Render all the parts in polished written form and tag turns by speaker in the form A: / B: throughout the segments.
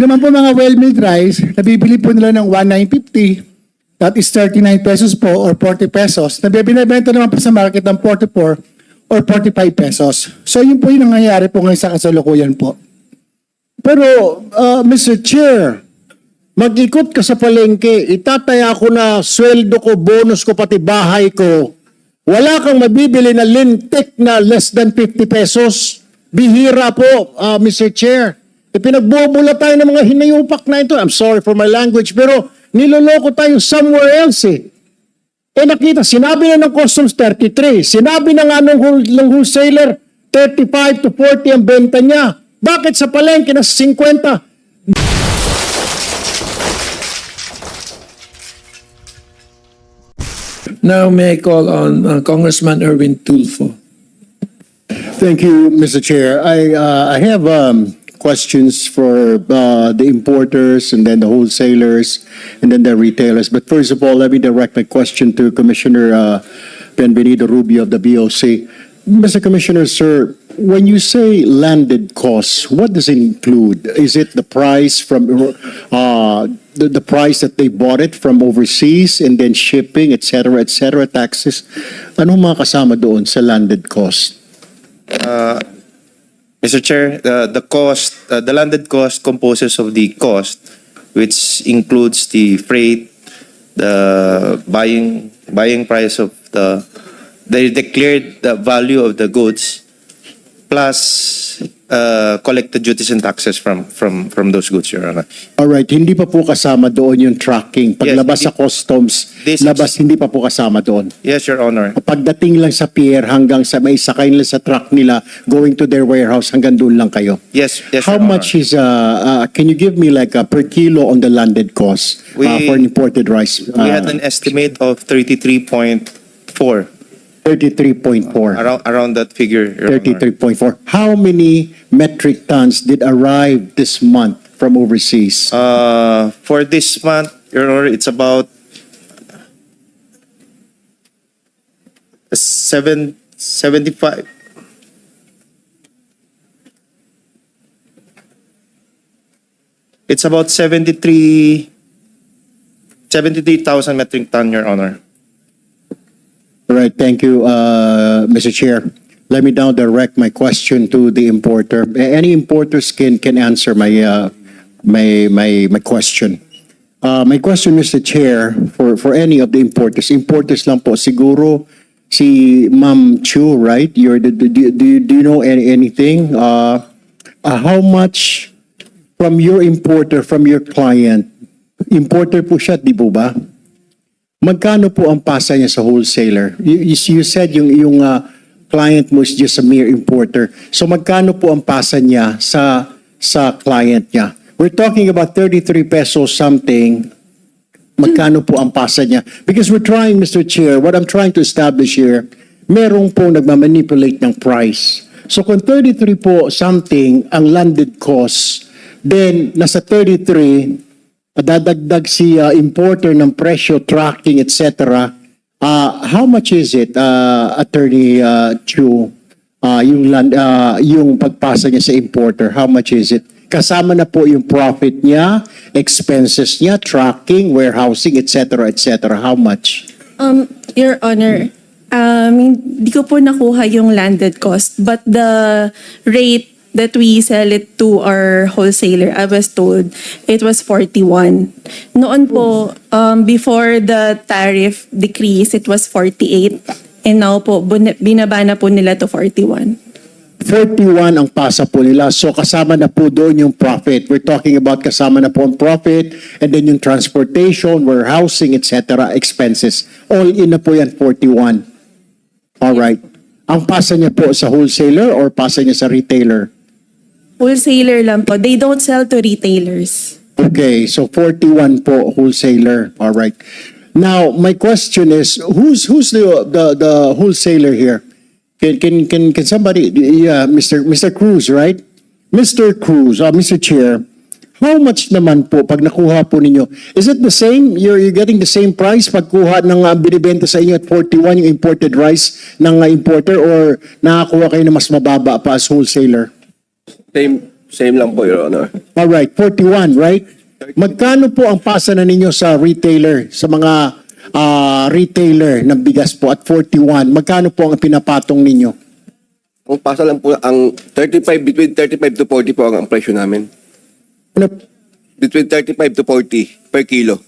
A: Naman po mga well-milled rice, nabibili po nila ng 1,950, that is 39 pesos po or 40 pesos. Nabibinibenta naman po sa market ng 44 or 45 pesos. So yun po yung nangyayari po ngayon sa kasalukuyan po.
B: Pero, Mr. Chair, mag-ikot ka sa palengke, itataya ko na sweldo ko, bonus ko, pati bahay ko. Wala kang mabibili na lintik na less than 50 pesos. Bihira po, Mr. Chair. Pinagbubula tayo ng mga hinayupak na ito. I'm sorry for my language, pero niloloko tayo somewhere else eh. Nakita, sinabi na ng customs 33, sinabi na nga ng wholesaler 35 to 40 ang benta niya. Bakit sa palengke na 50?
C: Now may I call on Congressman Erwin Tulfo.
B: Thank you, Mr. Chair. I have questions for the importers and then the wholesalers and then the retailers. But first of all, let me direct my question to Commissioner Benvenido Rubio of the BOC. Mr. Commissioner, sir, when you say landed costs, what does it include? Is it the price from the price that they bought it from overseas and then shipping, etc., taxes? Ano mga kasama doon sa landed cost?
D: Mr. Chair, the cost, the landed cost composes of the cost, which includes the freight, the buying price of the declared value of the goods, plus collected duties and taxes from those goods, Your Honor.
B: Alright, hindi pa po kasama doon yung tracking. Paglabas sa customs, labas hindi pa po kasama doon.
D: Yes, Your Honor.
B: Pagdating lang sa pier hanggang sa may sakay nila sa truck nila, going to their warehouse, hanggang doon lang kayo.
D: Yes,
B: How
D: Your
B: much
D: Honor.
B: is, can you give me like per kilo on the landed cost for imported rice?
D: We had an estimate of 33.4,
B: 33.4.
D: around that figure, Your Honor.
B: 33.4. How many metric tons did arrive this month from overseas?
D: For this month, Your Honor, it's about 75. It's about 73,000 metric ton, Your Honor.
B: All right, thank you, Mr. Chair. Let me now direct my question to the importer. Any importers can answer my question. My question, Mr. Chair, for any of the importers. Importers lang po, siguro si Ma'am Chu, right? Do you know anything? How much from your importer, from your client? Importer po siya, di po ba? Magkano po ang pasa niya sa wholesaler? You said yung client mo is just a mere importer. So magkano po ang pasa niya sa client niya? We're talking about 33 pesos something. Magkano po ang pasa niya? Because we're trying, Mr. Chair, what I'm trying to establish here, merong po nagmamanipulate ng price. So kung 33 po something ang landed cost, then nasa 33, dadagdag si importer ng presyo, tracking, etc. How much is it, Attorney Chu, yung pagpasa niya sa importer? How much is it? Kasama na po yung profit niya, expenses niya, tracking, warehousing, etc., etc. How much?
E: Your Honor, hindi ko po nakuha yung landed cost, but the rate that we sell it to our wholesaler, I was told it was 41. Noon po, before the tariff decrease, it was 48. And now po, binaba na po nila to 41.
B: 41 ang pasa po nila. So kasama na po doon yung profit. We're talking about kasama na po ang profit and then yung transportation, warehousing, etc., expenses. All in na po yan, 41. All right. Ang pasa niya po sa wholesaler or pasa niya sa retailer?
E: Wholesaler lang po. They don't sell to retailers.
B: Okay, so 41 po wholesaler. All right. Now, my question is, who's the wholesaler here? Can somebody? Yeah, Mr. Cruz, right? Mr. Cruz, Mr. Chair, how much naman po pag nakuha po ninyo? Is it the same? You're getting the same price pag kuha ng binibenta sa inyo at 41 yung imported rice ng importer, or nakakuha kayo na mas mababa pa as wholesaler?
F: Same lang po, Your Honor.
B: Alright, 41, right? Magkano po ang pasa na ninyo sa retailer, sa mga retailer ng bigas po at 41? Magkano po ang pinapatong ninyo?
F: Ang pasa lang po, ang 35, between 35 to 40 po ang presyo namin.
B: Ano,
F: Between 35 to 40 per kilo.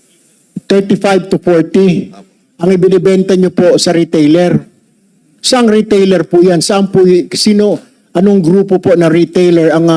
B: 35 to 40 ang ibinibenta nyo po sa retailer. Saang retailer po yan? Saan po, sino, anong grupo po na retailer ang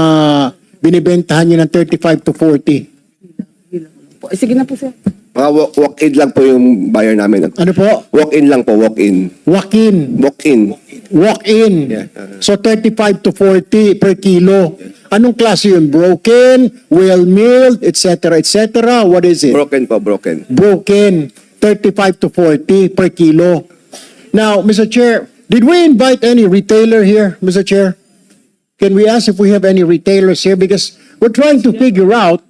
B: binibentahan nyo ng 35 to 40?
G: Sige na po, sir.
F: Mga walk-in lang po yung buyer namin.
B: Ano po?
F: Walk-in lang po, walk-in.
B: Walk-in.
F: Walk-in.
B: Walk-in.
F: Yeah.
B: So 35 to 40 per kilo. Anong klase yun? Broken, well-milled, etc., etc.? What is it?
F: Broken po, broken.
B: Broken. 35 to 40 per kilo. Now, Mr. Chair, did we invite any retailer here, Mr. Chair? Can we ask if we have any retailers here? Because we're trying to figure out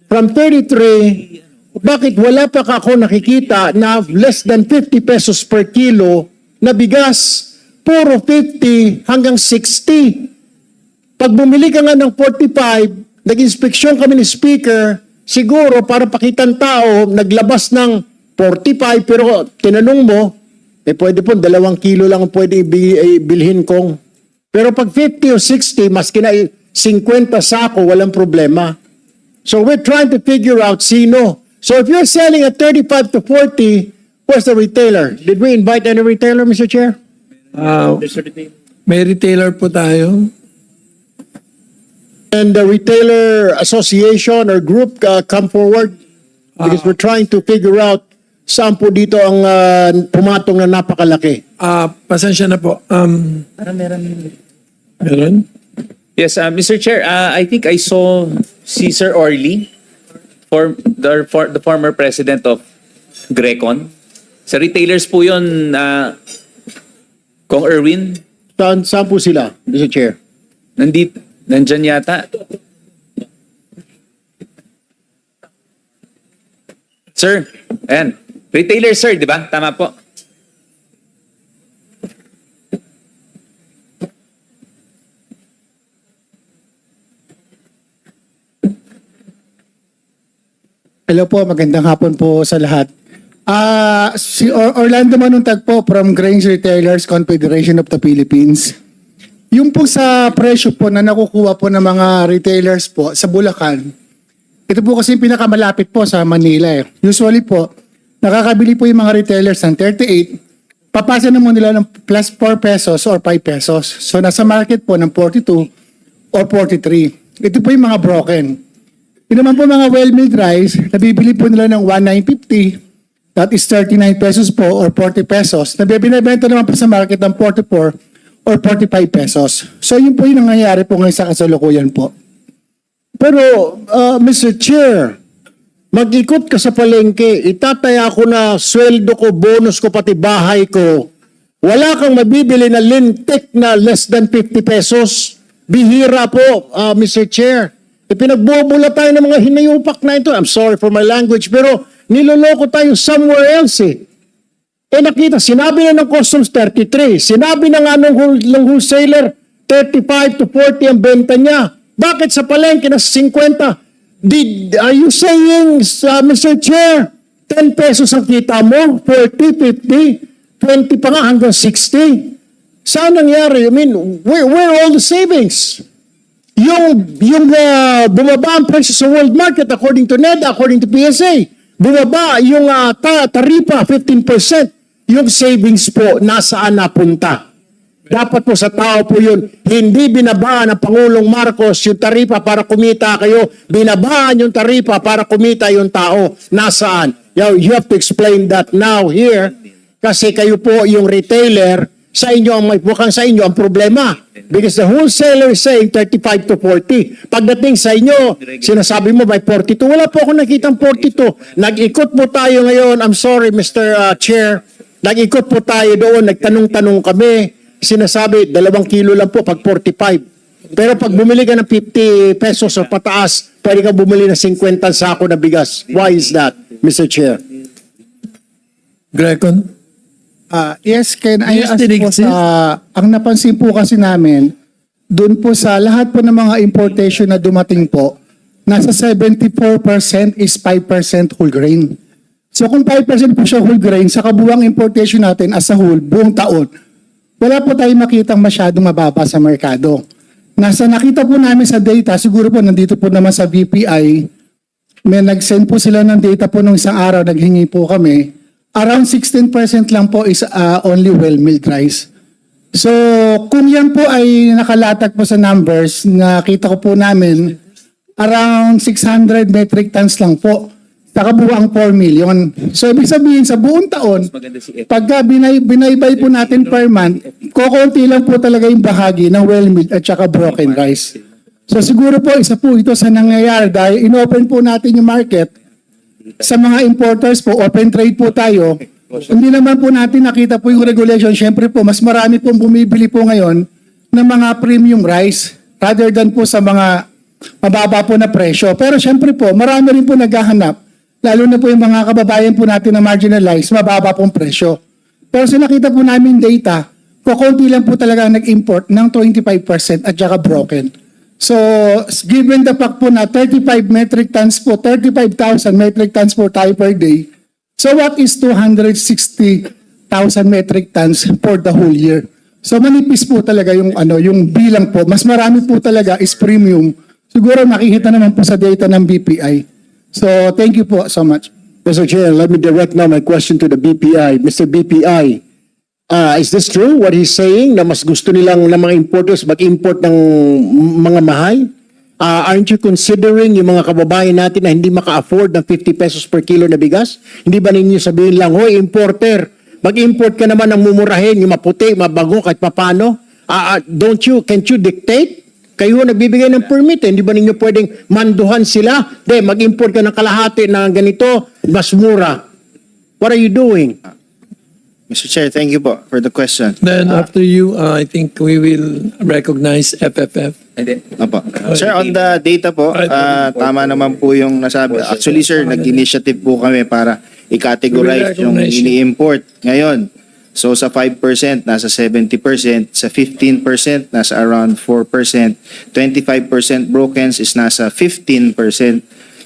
B: from 33, bakit wala pa ako nakikita na less than 50 pesos per kilo na bigas? Puro 50 hanggang 60. Pag bumili ka nga ng 45, nag-inspeksyon kami ni Speaker, siguro para pakitan tao, naglabas ng 45, pero tinanong mo, pwede po, 2 kilo lang ang pwede bilhin kong. Pero pag 50 o 60, maski na 50 sako, walang problema. So we're trying to figure out sino. So if you're selling at 35 to 40, where's the retailer? Did we invite any retailer, Mr. Chair?
C: May retailer po tayo.
B: And the retailer association or group come forward? Because we're trying to figure out saan po dito ang pumatong na napakalaki.
C: Pasensya na po. Meron?
H: Yes, Mr. Chair, I think I saw Cesar Orly, the former president of Grecon. Sa retailers po yun, Kong Erwin,
B: Saan po sila, Mr. Chair?
H: nandyan yata. Sir, ayan. Retailer, sir, di ba? Tama po.
A: Hello po, magandang hapon po sa lahat. Si Orlando Manuntag po from Grains Retailers Confederation of the Philippines. Yung po sa presyo po na nakukuha po ng mga retailers po sa Bulacan, ito po kasi yung pinakamalapit po sa Manila eh. Usually po, nakakabili po yung mga retailers ng 38, papasa naman nila ng plus 4 pesos or 5 pesos. So nasa market po ng 42 or 43. Ito po yung mga broken. Yung naman po mga well-milled rice, nabibili po nila ng 1,950, that is 39 pesos po or 40 pesos. Nabibinibenta naman po sa market ng 44 or 45 pesos. So yun po yung nangyayari po ngayon sa kasalukuyan po.
B: Pero, Mr. Chair, mag-ikot ka sa palengke, itataya ko na sweldo ko, bonus ko, pati bahay ko. Wala kang mabibili na lintik na less than 50 pesos. Bihira po, Mr. Chair. Pinagbubula tayo ng mga hinayupak na ito. I'm sorry for my language, pero niloloko tayo somewhere else eh. Nakita, sinabi na ng customs 33, sinabi na nga ng wholesaler 35 to 40 ang benta niya. Bakit sa palengke na 50? Are you saying, Mr. Chair, 10 pesos ang kita mo, 40, 50, 20 pa nga hanggang 60? Saan nangyari? I mean, where are all the savings? Yung bumaba ang presyo sa world market according to NEDA, according to PSA. Bumaba yung taripa 15%. Yung savings po nasaan napunta? Dapat po sa tao po yun, hindi binabaan ng Pangulong Marcos yung taripa para kumita kayo, binabaan yung taripa para kumita yung tao. Nasaan? You have to explain that now here kasi kayo po yung retailer, sa inyo ang mukhang sa inyo ang problema. Because the wholesaler is saying 35 to 40. Pagdating sa inyo, sinasabi mo by 42. Wala po ako nakitang 42. Nag-ikot po tayo ngayon. I'm sorry, Mr. Chair. Nag-ikot po tayo doon. Nagtanong-tanong kami. Sinasabi, 2 kilo lang po pag 45. Pero pag bumili ka ng 50 pesos o pataas, pwede ka bumili ng 50 sako na bigas. Why is that, Mr. Chair?
C: Grecon?
A: Yes, can I
C: Yes,
A: ask po
C: Direk,
A: ang napansin po kasi namin, doon po sa lahat po ng mga importation na dumating po, nasa 74% is 5% whole grain. So kung 5% po siya whole grain, sa kabuuang importation natin as a whole, buong taon, wala po tayong makitang masyadong mababa sa merkado. Nakita po namin sa data, siguro po nandito po naman sa BPI, may nag-send po sila ng data po nung isang araw, naghingi po kami, around 16% lang po is only well-milled rice. So, kung yan po ay nakalatag po sa numbers, nakita ko po namin, around 600 metric tons lang po sa kabuuang 4 million. So, ibig sabihin, sa buong taon, pagka binaybay po natin per month, kukunti lang po talaga yung bahagi ng well-milled at saka broken rice. So, siguro po, isa po ito sa nangyayari dahil in-open po natin yung market sa mga importers po, open trade po tayo. Hindi naman po natin nakita po yung regulation. Siyempre po, mas marami pong bumibili po ngayon ng mga premium rice rather than po sa mga mababa po na presyo. Pero siyempre po, marami rin po naghahanap, lalo na po yung mga kababayan po natin na marginalized, mababa pong presyo. Pero sa nakita po namin data, kukunti lang po talaga nag-import ng 25% at saka broken. So, given the fact po na 35 metric tons po, 35,000 metric tons po tayo per day, so what is 260,000 metric tons for the whole year? So manipis po talaga yung yung bilang po. Mas marami po talaga is premium. Siguro nakikita naman po sa data ng BPI. So thank you po so much.
B: Mr. Chair, let me direct now my question to the BPI. Mr. BPI, is this true what he's saying na mas gusto nilang ng mga importers mag-import ng mga mahal? Aren't you considering yung mga kababayan natin na hindi maka-afford ng 50 pesos per kilo na bigas? Hindi ba ninyo sabihin lang, hoy importer, mag-import ka naman ng mumurahin, yung maputi, mabago, kahit papano? Can't you dictate? Kayo nagbibigay ng permit, hindi ba ninyo pwedeng manduhan sila? Mag-import ka ng kalahati na ganito, mas mura. What are you doing?
D: Mr. Chair, thank you po for the question.
C: Then after you, I think we will recognize FFF.
D: Opo. Sir, on the data po, tama naman po yung nasabi. Actually, sir, nag-initiative po kami para i-categorize yung ini-import ngayon. So, sa 5%, nasa 70%. Sa 15%, nasa around 4%. 25% brokens is nasa 15%.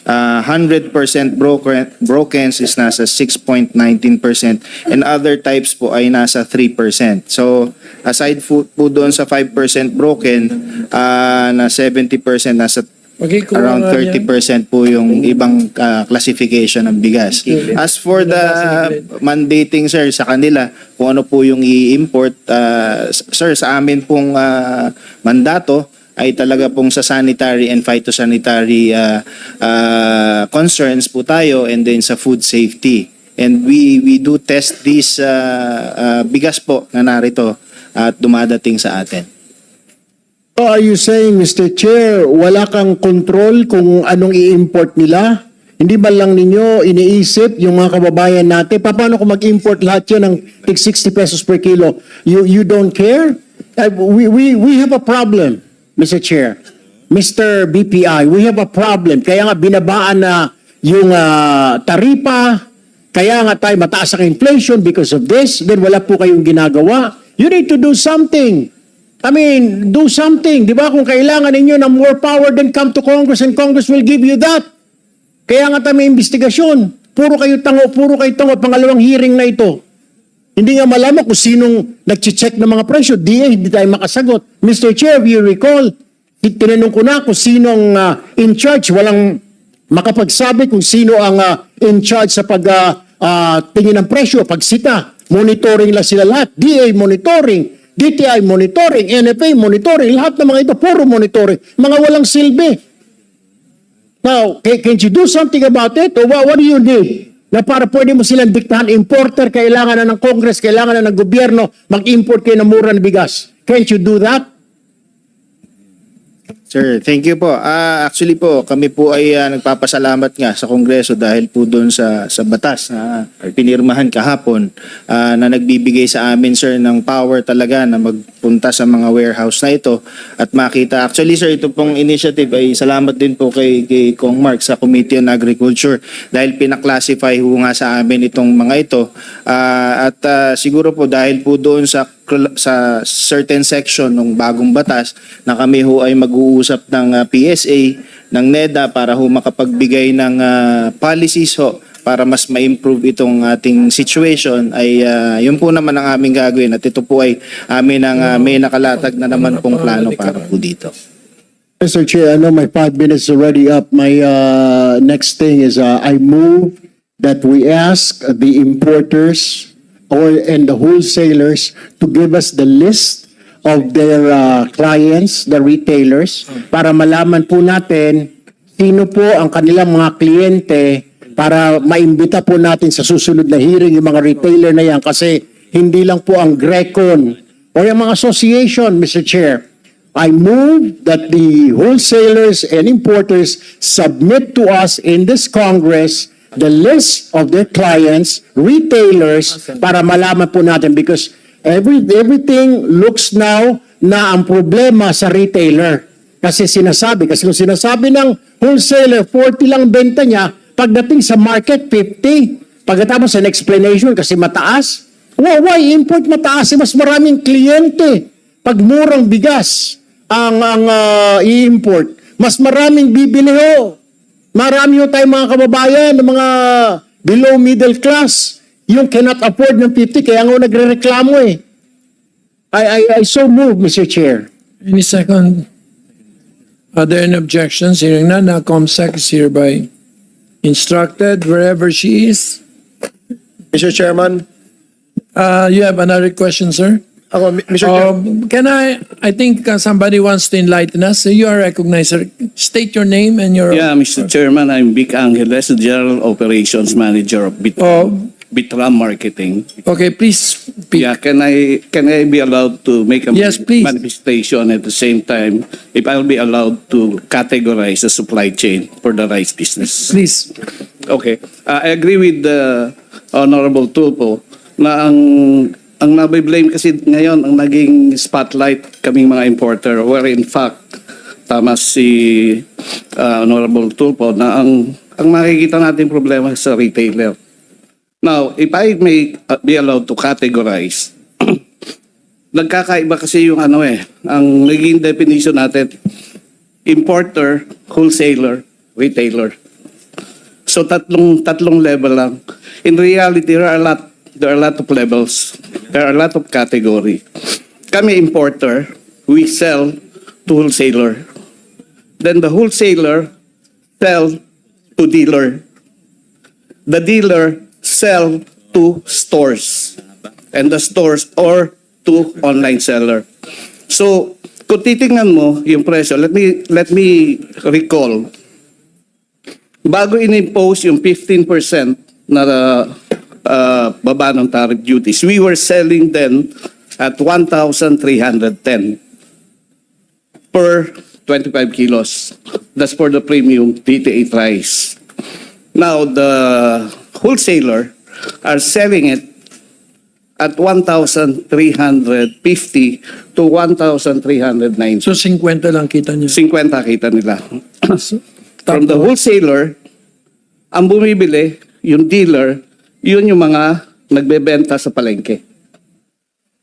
D: 100% brokens is nasa 6.19%. And other types po ay nasa 3%. So, aside po doon sa 5% broken, na 70% nasa around 30% po yung ibang classification ng bigas. As for the mandating, sir, sa kanila, kung ano po yung i-import, sir, sa amin pong mandato, ay talaga pong sa sanitary and phytosanitary concerns po tayo, and then sa food safety. And we do test these bigas po na narito at dumadating sa atin.
B: So are you saying, Mr. Chair, wala kang control kung anong i-import nila? Hindi ba lang ninyo iniisip yung mga kababayan natin? Paano kung mag-import lahat yan ng 60 pesos per kilo? You don't care? We have a problem, Mr. Chair. Mr. BPI, we have a problem. Kaya nga binabaan na yung taripa, kaya nga tayo mataas ang inflation because of this, then wala po kayong ginagawa. You need to do something. I mean, do something. Di ba? Kung kailangan ninyo ng more power, then come to Congress and Congress will give you that. Kaya nga tayo may investigasyon. Puro kayo tango. Pangalawang hearing na ito. Hindi nga malaman kung sinong nag-check ng mga presyo. Hindi tayo makasagot. Mr. Chair, if you recall, tinanong ko na kung sinong in charge. Walang makapagsabi kung sino ang in charge sa tingin ng presyo, pagsita. Monitoring lang sila lahat. DA monitoring. DTI monitoring, NFA monitoring, lahat ng mga ito, puro monitoring. Mga walang silbi. Now, can't you do something about it? Or what do you need? Na para pwede mo silang diktahan, importer, kailangan na ng Congress, kailangan na ng gobyerno, mag-import kayo ng mura na bigas. Can't you do that?
I: Sir, thank you po. Actually po, kami po ay nagpapasalamat nga sa Kongreso dahil po doon sa batas na pinirmahan kahapon na nagbibigay sa amin, sir, ng power talaga na magpunta sa mga warehouse na ito at makita. Actually, sir, ito pong initiative ay salamat din po kay Kong Mark sa Committee on Agriculture dahil pinaklasify ho nga sa amin itong mga ito. At siguro po dahil po doon sa certain section ng bagong batas na kami ho ay mag-uusap ng PSA, ng NEDA para ho makapagbigay ng policies ho para mas ma-improve itong ating situation ay yun po naman ang aming gagawin at ito po ay amin ang may nakalatag na naman pong plano para po dito.
B: Mr. Chair, I know my 5 minutes already up. My next thing is I move that we ask the importers and the wholesalers to give us the list of their clients, the retailers, para malaman po natin sino po ang kanilang mga kliyente para maimbita po natin sa susunod na hearing yung mga retailer na yan kasi hindi lang po ang Grecon o yung mga association, Mr. Chair. I move that the wholesalers and importers submit to us in this Congress the list of their clients, retailers, para malaman po natin because everything looks now na ang problema sa retailer. Kasi kung sinasabi ng wholesaler, 40 lang benta niya, pagdating sa market, 50. Pagkatapos an explanation kasi mataas. Why import mataas? Mas maraming kliyente. Pag murang bigas ang i-import, mas maraming bibili ho. Marami ho tayong mga kababayan ng mga below middle class yung cannot afford ng 50 kaya nga nagrereklamo eh. I so move, Mr. Chair.
C: Any second? Are there any objections? Hearing none, now COMSEC is hereby instructed wherever she is.
F: Mr. Chairman,
C: You have another question, sir?
F: ako, Mr. Chairman,
C: Can I think somebody wants to enlighten us. So you are recognized, sir. State your name and your...
J: Yeah, Mr. Chairman, I'm Vic Angeles, the General Operations Manager of Bitram Marketing.
C: Okay, please speak.
J: Yeah, can I be allowed to make a
C: Yes, please.
J: manifestation at the same time if I'll be allowed to categorize the supply chain for the rice business?
C: Please.
J: Okay. I agree with the Honorable Tulfo na ang nabiblame kasi ngayon ang naging spotlight kaming mga importer where in fact tama si Honorable Tulfo na ang makikita natin problema sa retailer. Now, if I may be allowed to categorize, nagkakaiba kasi yung ang naging definition natin, importer, wholesaler, retailer. So tatlong level lang. In reality, there are a lot of levels. There are a lot of category. Kami importer, we sell to wholesaler. Then the wholesaler sell to dealer. The dealer sell to stores. And the stores or to online seller. So, kung titingnan mo yung presyo, let me recall. Bago in-impose yung 15% na baba ng tariff duties, we were selling then at 1,310 per 25 kilos. That's for the premium DTA rice. Now, the wholesaler are selling it at 1,350 to 1,390.
C: So 50 lang kita niyo.
J: 50 kita nila. From the wholesaler, ang bumibili, yung dealer, yun yung mga nagbebenta sa palengke.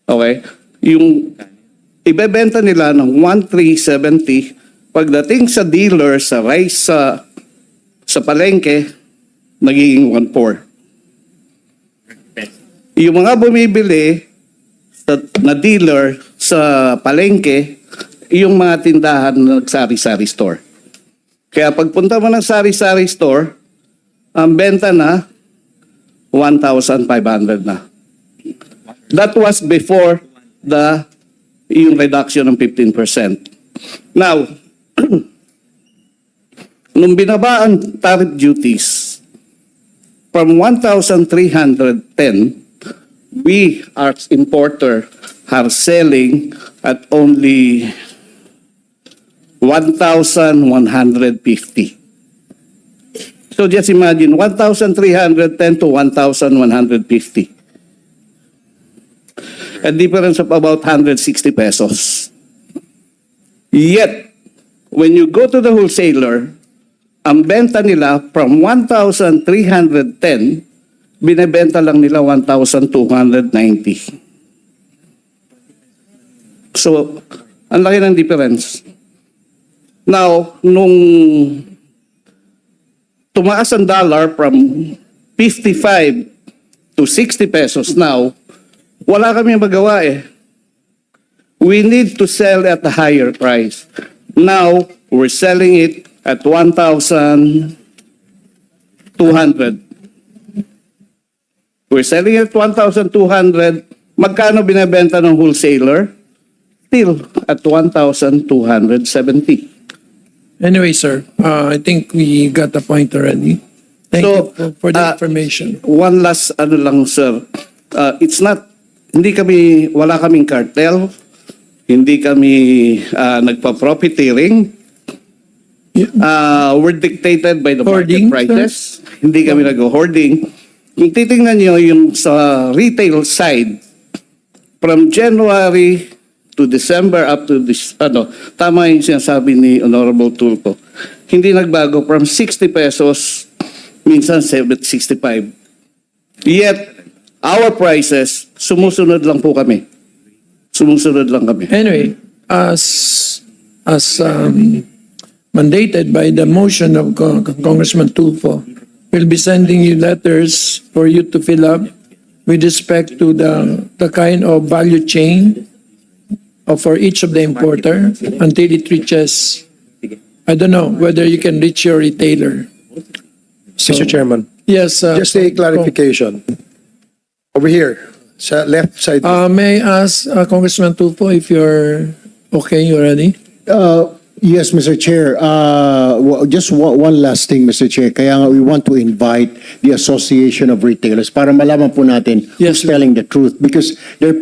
J: Okay? Yung ibebenta nila ng 1,370, pagdating sa dealer, sa rice, sa palengke, nagiging 1,400. Yung mga bumibili na dealer sa palengke, yung mga tindahan na sari-sari store. Kaya pagpunta mo ng sari-sari store, ang benta na 1,500 na. That was before yung reduction ng 15%. Now, nung binaba ang tariff duties from 1,310, we as importer are selling at only 1,150. So just imagine, 1,310 to 1,150. A difference of about 160 pesos. Yet, when you go to the wholesaler, ang benta nila from 1,310, binebenta lang nila 1,290. So, ang laki ng difference. Now, nung tumaas ang dollar from 55 to 60 pesos now, wala kami magawa eh. We need to sell at a higher price. Now, we're selling it at 1,200. We're selling it at 1,200. Magkano binebenta ng wholesaler? Still at 1,270.
C: Anyway, sir, I think we got the point already. Thank you for the information.
J: One last ano lang, sir. It's not, wala kaming cartel. Hindi kami nagpa-profiteering. We're dictated by the
C: Hoarding,
J: market prices. Hindi kami nag-hoarding. Kung titingnan nyo yung sa retail side, from January to December up to this, tama yung sinasabi ni Honorable Tulfo. Hindi nagbago from 60 pesos, minsan 65. Yet, our prices, sumusunod lang po kami. Sumusunod lang kami.
C: Anyway, as mandated by the motion of Congressman Tulfo, we'll be sending you letters for you to fill up with respect to the kind of value chain for each of the importer until it reaches, I don't know whether you can reach your retailer.
K: Mr. Chairman,
C: Yes.
K: just a clarification. Over here, sa left side.
C: May I ask Congressman Tulfo if you're okay, you ready?
B: Yes, Mr. Chair. Just one last thing, Mr. Chair. Kaya nga we want to invite the Association of Retailers para malaman po natin
C: Yes,
B: who's telling the truth. Because they're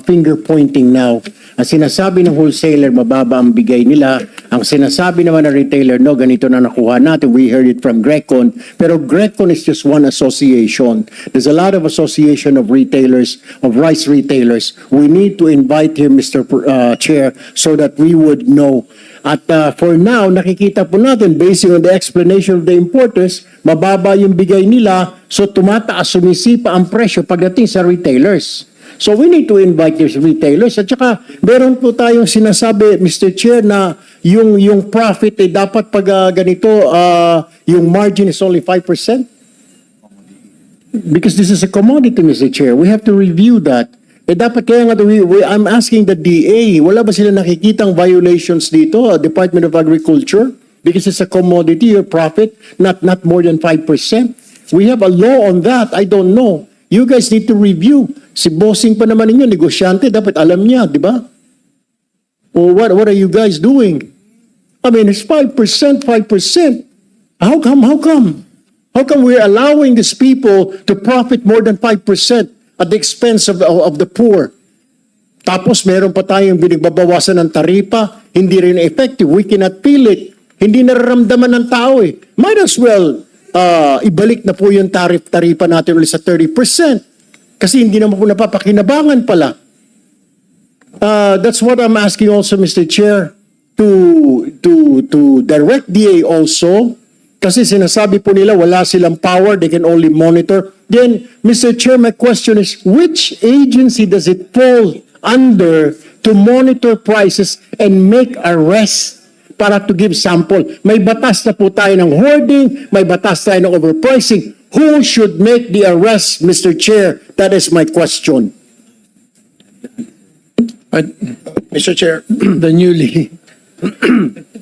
B: finger pointing now. Ang sinasabi ng wholesaler, mababa ang bigay nila. Ang sinasabi naman ng retailer, no, ganito na nakuha natin. We heard it from Grecon. Pero Grecon is just one association. There's a lot of association of retailers, of rice retailers. We need to invite him, Mr. Chair, so that we would know. At for now, nakikita po natin, based on the explanation of the importers, mababa yung bigay nila, so tumataas, sumisipa ang presyo pagdating sa retailers. So we need to invite these retailers. At saka, meron po tayong sinasabi, Mr. Chair, na yung profit ay dapat pag ganito, yung margin is only 5%. Because this is a commodity, Mr. Chair. We have to review that. Dapat kaya nga, I'm asking the DA, wala ba sila nakikitang violations dito, Department of Agriculture? Because it's a commodity, your profit, not more than 5%. We have a law on that, I don't know. You guys need to review. Si bossing pa naman ninyo, negosyante, dapat alam niya, di ba? Or what are you guys doing? I mean, it's 5%. How come? How come we're allowing these people to profit more than 5%? At the expense of the poor. Tapos meron pa tayong binagbabawasan ng taripa, hindi rin effective. We cannot feel it. Hindi nararamdaman ng tao eh. Might as well ibalik na po yung taripa natin ulit sa 30%. Kasi hindi naman po napapakinabangan pala. That's what I'm asking also, Mr. Chair, to direct DA also. Kasi sinasabi po nila wala silang power, they can only monitor. Then, Mr. Chair, my question is, which agency does it fall under to monitor prices and make arrests para to give sample? May batas na po tayo ng hoarding, may batas tayo ng overpricing. Who should make the arrest, Mr. Chair? That is my question.
K: Mr. Chair,
C: The newly.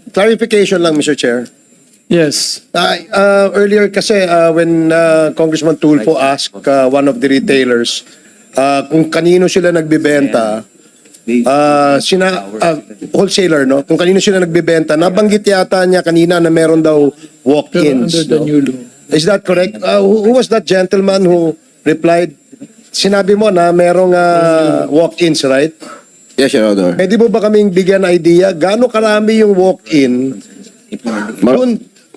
K: clarification lang, Mr. Chair.
C: Yes.
K: Earlier kasi when Congressman Tulfo asked one of the retailers kung kanino sila nagbebenta, wholesaler, no? Kung kanino sila nagbebenta, nabanggit yata niya kanina na meron daw walk-ins.
C: Under the
K: No?
C: new law.
K: Is that correct? Who was that gentleman who replied? Sinabi mo na merong walk-ins, right?
F: Yes, Your Honor.
K: Pwede mo ba kaming bigyan idea gaano karami yung walk-in?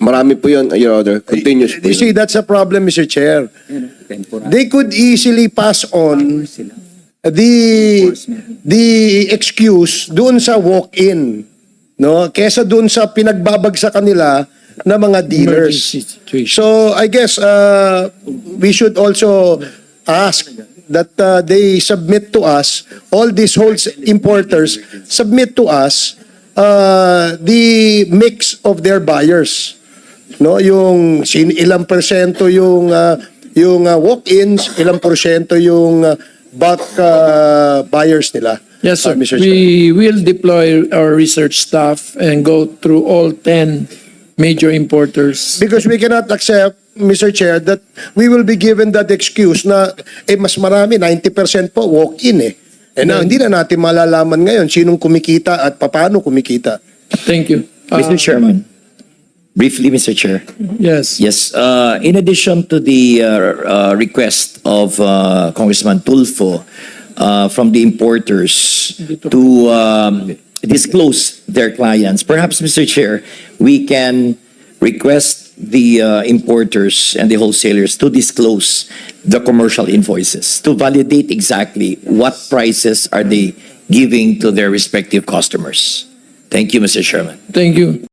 F: Marami po yun, Your Honor. Continuous po
K: You see,
F: yun.
K: that's a problem, Mr. Chair. They could easily pass on the excuse doon sa walk-in, no? Kesa doon sa pinagbabagsakan nila na mga dealers.
C: Emergency situation.
K: So I guess we should also ask that they submit to us, all these importers submit to us the mix of their buyers. No, yung ilang persyento yung walk-ins, ilang porsyento yung bulk buyers nila.
C: Yes, sir.
K: Mr. Chair.
C: We will deploy our research staff and go through all 10 major importers.
K: Because we cannot accept, Mr. Chair, that we will be given that excuse na mas marami, 90% po walk-in eh. Now, hindi na natin malalaman ngayon sinong kumikita at paano kumikita.
C: Thank you.
L: Mr. Chairman, briefly, Mr. Chair.
C: Yes.
L: Yes, in addition to the request of Congressman Tulfo from the importers to disclose their clients, perhaps, Mr. Chair, we can request the importers and the wholesalers to disclose the commercial invoices to validate exactly what prices are they giving to their respective customers. Thank you, Mr. Chairman.
C: Thank you.